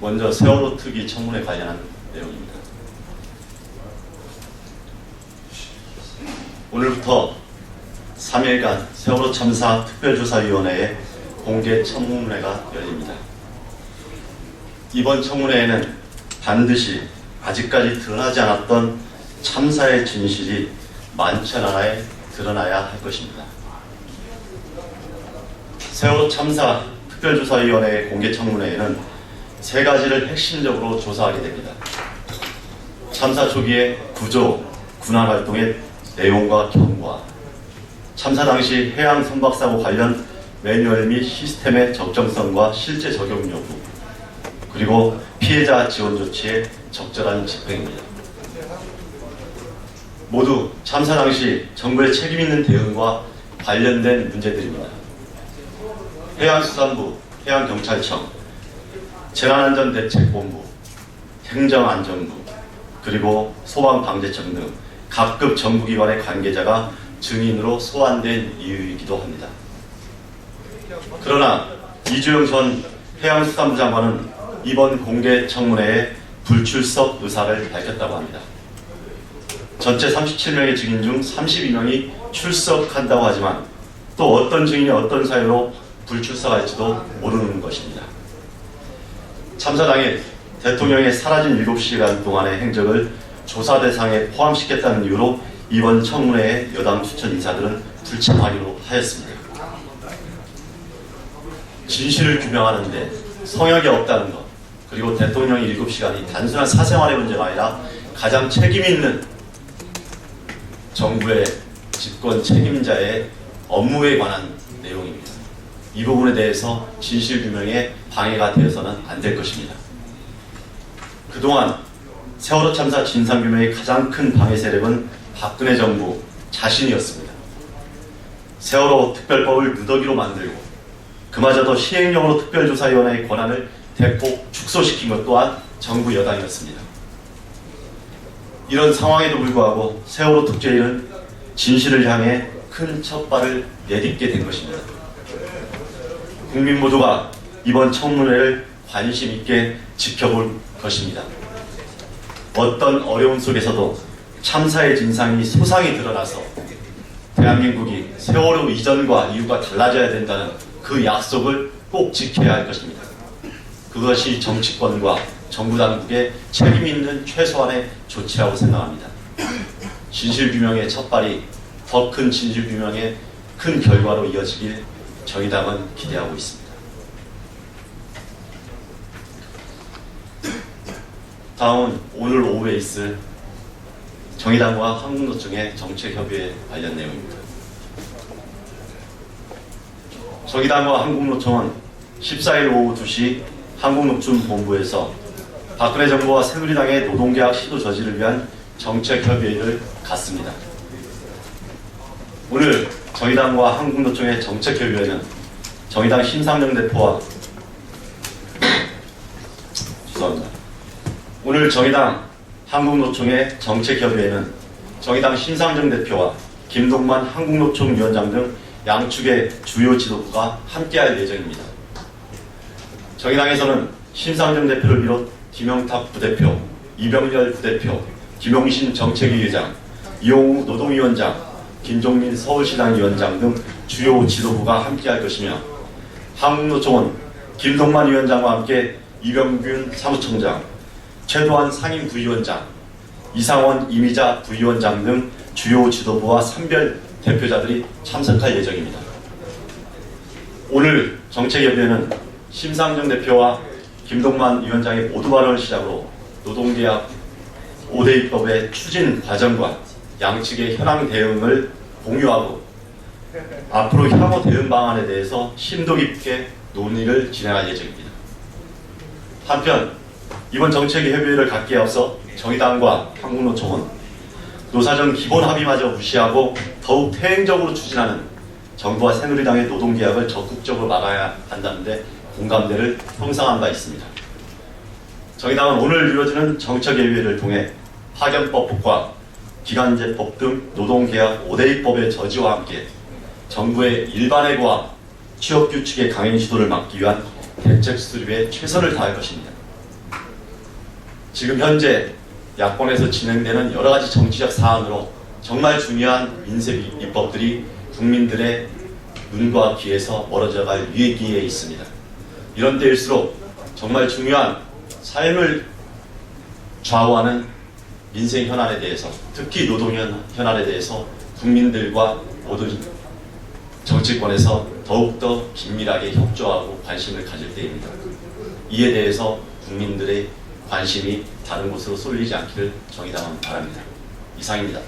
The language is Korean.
먼저 세월호 특위 청문회 관련한 내용입니다. 오늘부터 3일간 세월호 참사 특별조사위원회의 공개 청문회가 열립니다. 이번 청문회에는 반드시 아직까지 드러나지 않았던 참사의 진실이 만천하에 드러나야 할 것입니다. 세월호 참사 특별조사위원회의 공개 청문회에는 세 가지를 핵심적으로 조사하게 됩니다. 참사 초기의 구조, 군안 활동의 내용과 경과, 참사 당시 해양 선박사고 관련 매뉴얼 및 시스템의 적정성과 실제 적용 여부, 그리고 피해자 지원 조치의 적절한 집행입니다. 모두 참사 당시 정부의 책임 있는 대응과 관련된 문제들입니다. 해양수산부, 해양경찰청, 재난안전대책본부, 행정안전부, 그리고 소방방재청 등 각급 정부기관의 관계자가 증인으로 소환된 이유이기도 합니다. 그러나 이주영 전 해양수산부 장관은 이번 공개 청문회에 불출석 의사를 밝혔다고 합니다. 전체 37명의 증인 중 32명이 출석한다고 하지만 또 어떤 증인이 어떤 사유로 불출석할지도 모르는 것입니다. 참사 당일 대통령의 사라진 7시간 동안의 행적을 조사 대상에 포함시켰다는 이유로 이번 청문회에 여당 추천 인사들은 불참하기로 하였습니다. 진실을 규명하는데 성역이 없다는 것, 그리고 대통령의 7시간이 단순한 사생활의 문제가 아니라 가장 책임 있는 정부의 집권 책임자의 업무에 관한 내용입니다. 이 부분에 대해서 진실 규명에 방해가 되어서는 안 될 것입니다. 그동안 세월호 참사 진상규명의 가장 큰 방해 세력은 박근혜 정부 자신이었습니다. 세월호 특별법을 누더기로 만들고 그마저도 시행령으로 특별조사위원회의 권한을 대폭 축소시킨 것 또한 정부 여당이었습니다. 이런 상황에도 불구하고 세월호 특조위는 진실을 향해 큰 첫발을 내딛게 된 것입니다. 국민 모두가 이번 청문회를 관심 있게 지켜볼 것입니다. 어떤 어려움 속에서도 참사의 진상이 소상히 드러나서 대한민국이 세월호 이전과 이후가 달라져야 된다는 그 약속을 꼭 지켜야 할 것입니다. 그것이 정치권과 정부 당국의 책임 있는 최소한의 조치라고 생각합니다. 진실규명의 첫발이 더 큰 진실규명의 큰 결과로 이어지길 정의당은 기대하고 있습니다. 다음은 오늘 오후에 있을 정의당과 한국노총의 정책협의회 관련 내용입니다. 정의당과 한국노총은 14일 오후 2시 한국노총본부에서 박근혜 정부와 새누리당의 노동계약 시도 저지를 위한 정책협의회를 갖습니다. 오늘 정의당과 한국노총의 정책협의회는 정의당 심상정 대표와 오늘 정의당 한국노총의 정책협의회는 정의당 심상정 대표와 김동만 한국노총 위원장 등 양측의 주요 지도부가 함께할 예정입니다. 정의당에서는 심상정 대표를 비롯 김영탁 부대표, 이병렬 부대표, 김용신 정책위 의장, 이용우 노동위원장, 김종민 서울시당 위원장 등 주요 지도부가 함께할 것이며 한국노총은 김동만 위원장과 함께 이병균 사무총장, 최도한 상임 부위원장, 이상원 이미자 부위원장 등 주요 지도부와 선별 대표자들이 참석할 예정입니다. 오늘 정책협의회는 심상정 대표와 김동만 위원장의 모두 발언을 시작으로 노동계약 5대 입법의 추진 과정과 양측의 현황 대응을 공유하고 앞으로 향후 대응 방안에 대해서 심도 깊게 논의를 진행할 예정입니다. 한편 이번 정책협의회를 갖기에 앞서 정의당과 한국노총은 노사정 기본 합의마저 무시하고 더욱 퇴행적으로 추진하는 정부와 새누리당의 노동계약을 적극적으로 막아야 한다는데 공감대를 형성한 바 있습니다. 정의당은 오늘 이루어지는 정책협의회를 통해 파견법과 기간제법 등 노동계약 5대 입법의 저지와 함께 정부의 일반해고와 취업규칙의 강행 시도를 막기 위한 대책 수립에 최선을 다할 것입니다. 지금 현재 야권에서 진행되는 여러 가지 정치적 사안으로 정말 중요한 민생 입법들이 국민들의 눈과 귀에서 멀어져갈 위기에 있습니다. 이런 때일수록 정말 중요한 삶을 좌우하는 민생 현안에 대해서, 특히 노동 현안에 대해서 국민들과 모든 정치권에서 더욱더 긴밀하게 협조하고 관심을 가질 때입니다. 이에 대해서 국민들의 관심이 다른 곳으로 쏠리지 않기를 정의당은 바랍니다. 이상입니다.